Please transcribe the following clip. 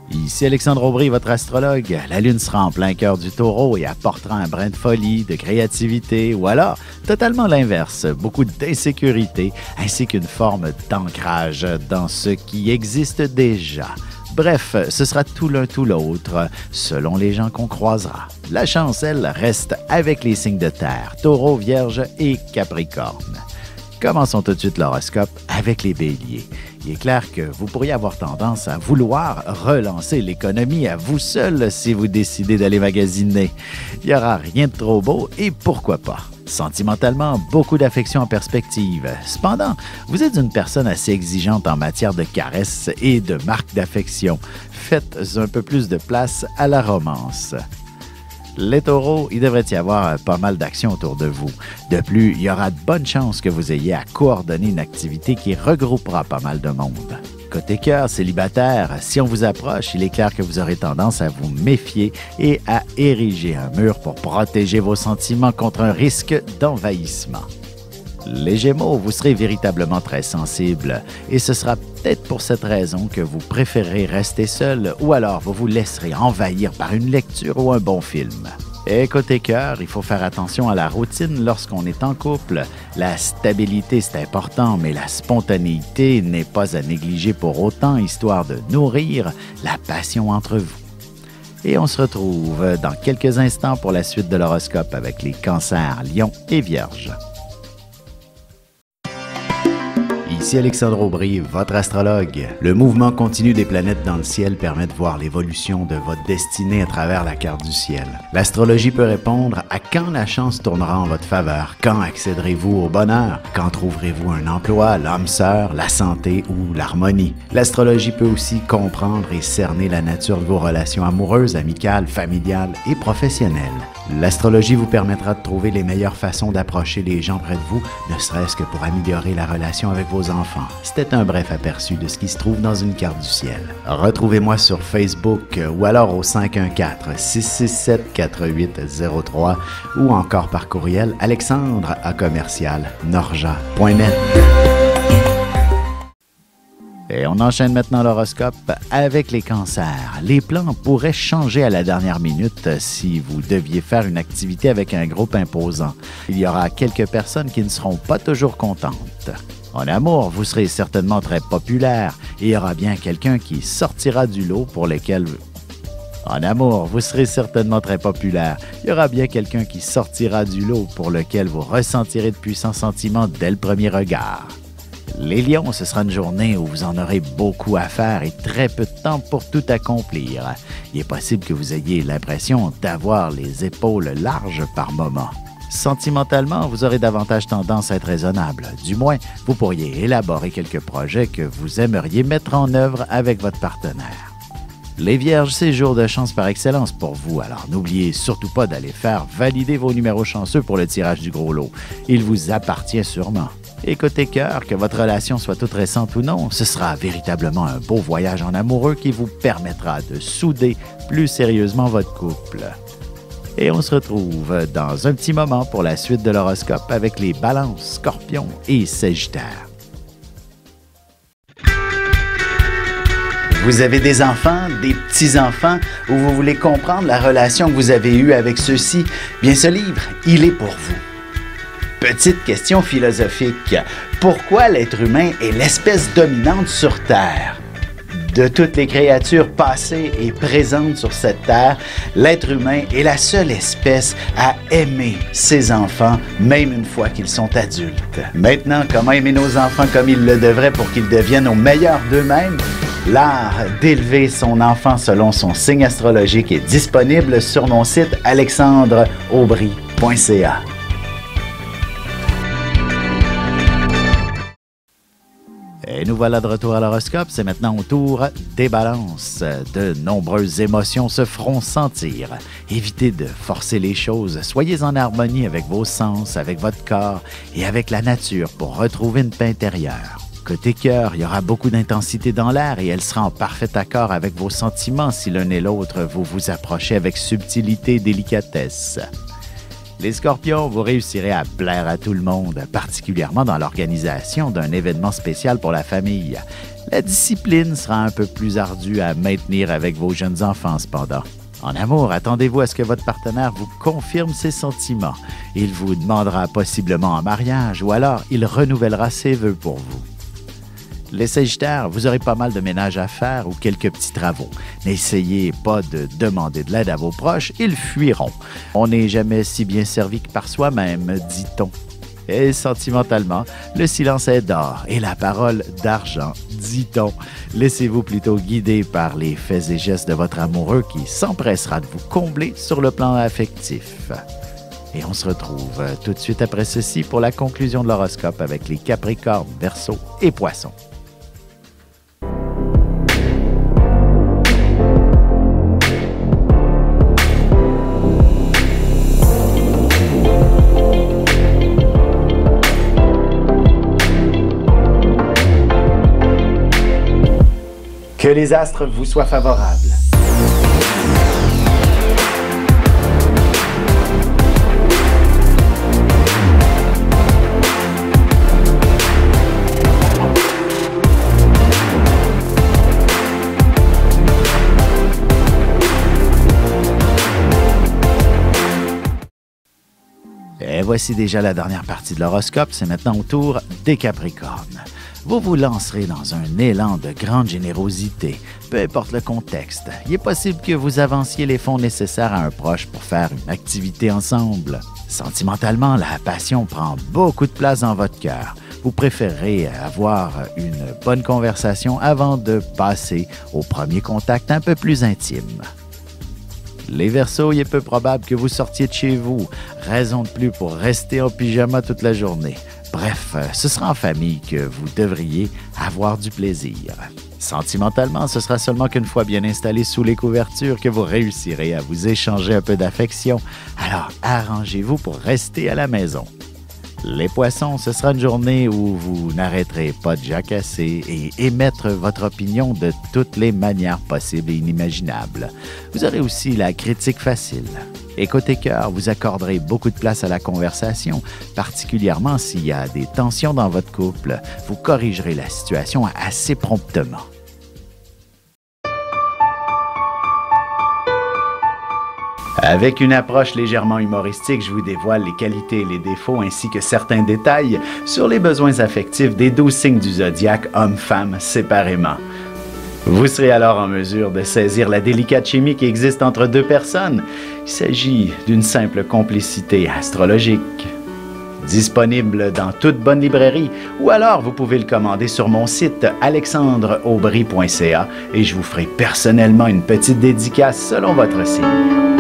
Ici Alexandre Aubry, votre astrologue. La Lune sera en plein cœur du Taureau et apportera un brin de folie, de créativité, ou alors totalement l'inverse, beaucoup d'insécurité, ainsi qu'une forme d'ancrage dans ce qui existe déjà. Bref, ce sera tout l'un tout l'autre, selon les gens qu'on croisera. La chance, elle, reste avec les signes de terre, Taureau, Vierge et Capricorne. Commençons tout de suite l'horoscope avec les béliers. Il est clair que vous pourriez avoir tendance à vouloir relancer l'économie à vous seul si vous décidez d'aller magasiner. Il n'y aura rien de trop beau et pourquoi pas. Sentimentalement, beaucoup d'affection en perspective. Cependant, vous êtes une personne assez exigeante en matière de caresses et de marques d'affection. Faites un peu plus de place à la romance. Les taureaux, il devrait y avoir pas mal d'actions autour de vous. De plus, il y aura de bonnes chances que vous ayez à coordonner une activité qui regroupera pas mal de monde. Côté cœur, célibataire, si on vous approche, il est clair que vous aurez tendance à vous méfier et à ériger un mur pour protéger vos sentiments contre un risque d'envahissement. Les Gémeaux, vous serez véritablement très sensible et ce sera peut-être pour cette raison que vous préférez rester seul ou alors vous vous laisserez envahir par une lecture ou un bon film. Et côté cœur, il faut faire attention à la routine lorsqu'on est en couple. La stabilité, c'est important, mais la spontanéité n'est pas à négliger pour autant, histoire de nourrir la passion entre vous. Et on se retrouve dans quelques instants pour la suite de l'horoscope avec les cancers, lions et vierges. Ici Alexandre Aubry, votre astrologue. Le mouvement continu des planètes dans le ciel permet de voir l'évolution de votre destinée à travers la carte du ciel. L'astrologie peut répondre à quand la chance tournera en votre faveur, quand accéderez-vous au bonheur, quand trouverez-vous un emploi, l'âme sœur, la santé ou l'harmonie. L'astrologie peut aussi comprendre et cerner la nature de vos relations amoureuses, amicales, familiales et professionnelles. L'astrologie vous permettra de trouver les meilleures façons d'approcher les gens près de vous, ne serait-ce que pour améliorer la relation avec vos enfants. C'était un bref aperçu de ce qui se trouve dans une carte du ciel. Retrouvez-moi sur Facebook ou alors au 514-667-4803 ou encore par courriel alexandre@norja.net. Et on enchaîne maintenant l'horoscope avec les cancers. Les plans pourraient changer à la dernière minute si vous deviez faire une activité avec un groupe imposant. Il y aura quelques personnes qui ne seront pas toujours contentes. En amour, vous serez certainement très populaire et il y aura bien quelqu'un qui sortira du lot pour lequel... En amour, vous serez certainement très populaire. Il y aura bien quelqu'un qui sortira du lot pour lequel vous ressentirez de puissants sentiments dès le premier regard. Les lions, ce sera une journée où vous en aurez beaucoup à faire et très peu de temps pour tout accomplir. Il est possible que vous ayez l'impression d'avoir les épaules larges par moments. Sentimentalement, vous aurez davantage tendance à être raisonnable. Du moins, vous pourriez élaborer quelques projets que vous aimeriez mettre en œuvre avec votre partenaire. Les Vierges, c'est jour de chance par excellence pour vous, alors n'oubliez surtout pas d'aller faire valider vos numéros chanceux pour le tirage du gros lot. Il vous appartient sûrement. Et côté cœur, que votre relation soit toute récente ou non, ce sera véritablement un beau voyage en amoureux qui vous permettra de souder plus sérieusement votre couple. Et on se retrouve dans un petit moment pour la suite de l'horoscope avec les Balances, Scorpions et Sagittaires. Vous avez des enfants, des petits-enfants, ou vous voulez comprendre la relation que vous avez eue avec ceux-ci? Bien, ce livre, il est pour vous. Petite question philosophique. Pourquoi l'être humain est l'espèce dominante sur Terre? De toutes les créatures passées et présentes sur cette Terre, l'être humain est la seule espèce à aimer ses enfants, même une fois qu'ils sont adultes. Maintenant, comment aimer nos enfants comme ils le devraient pour qu'ils deviennent au meilleur d'eux-mêmes? L'art d'élever son enfant selon son signe astrologique est disponible sur mon site alexandreaubry.ca. Et nous voilà de retour à l'horoscope. C'est maintenant au tour des balances. De nombreuses émotions se feront sentir. Évitez de forcer les choses. Soyez en harmonie avec vos sens, avec votre corps et avec la nature pour retrouver une paix intérieure. Côté cœur, il y aura beaucoup d'intensité dans l'air et elle sera en parfait accord avec vos sentiments si l'un et l'autre vous vous approchez avec subtilité et délicatesse. Les Scorpions, vous réussirez à plaire à tout le monde, particulièrement dans l'organisation d'un événement spécial pour la famille. La discipline sera un peu plus ardue à maintenir avec vos jeunes enfants cependant. En amour, attendez-vous à ce que votre partenaire vous confirme ses sentiments. Il vous demandera possiblement en mariage ou alors il renouvellera ses vœux pour vous. Les Sagittaires, vous aurez pas mal de ménage à faire ou quelques petits travaux. N'essayez pas de demander de l'aide à vos proches, ils fuiront. On n'est jamais si bien servi que par soi-même, dit-on. Et sentimentalement, le silence est d'or et la parole d'argent, dit-on. Laissez-vous plutôt guider par les faits et gestes de votre amoureux qui s'empressera de vous combler sur le plan affectif. Et on se retrouve tout de suite après ceci pour la conclusion de l'horoscope avec les Capricornes, Verseaux et Poissons. Que les astres vous soient favorables. Et voici déjà la dernière partie de l'horoscope, c'est maintenant au tour des Capricornes. Vous vous lancerez dans un élan de grande générosité, peu importe le contexte. Il est possible que vous avanciez les fonds nécessaires à un proche pour faire une activité ensemble. Sentimentalement, la passion prend beaucoup de place dans votre cœur. Vous préférerez avoir une bonne conversation avant de passer au premier contact un peu plus intime. Les Verseaux, il est peu probable que vous sortiez de chez vous. Raison de plus pour rester en pyjama toute la journée. Bref, ce sera en famille que vous devriez avoir du plaisir. Sentimentalement, ce sera seulement qu'une fois bien installé sous les couvertures que vous réussirez à vous échanger un peu d'affection. Alors, arrangez-vous pour rester à la maison. Les Poissons, ce sera une journée où vous n'arrêterez pas de jacasser et émettre votre opinion de toutes les manières possibles et inimaginables. Vous aurez aussi la critique facile. Et côté cœur, vous accorderez beaucoup de place à la conversation, particulièrement s'il y a des tensions dans votre couple. Vous corrigerez la situation assez promptement. Avec une approche légèrement humoristique, je vous dévoile les qualités et les défauts ainsi que certains détails sur les besoins affectifs des 12 signes du zodiaque, hommes-femmes, séparément. Vous serez alors en mesure de saisir la délicate chimie qui existe entre deux personnes. Il s'agit d'une simple complicité astrologique. Disponible dans toute bonne librairie ou alors vous pouvez le commander sur mon site alexandreaubry.ca et je vous ferai personnellement une petite dédicace selon votre signe.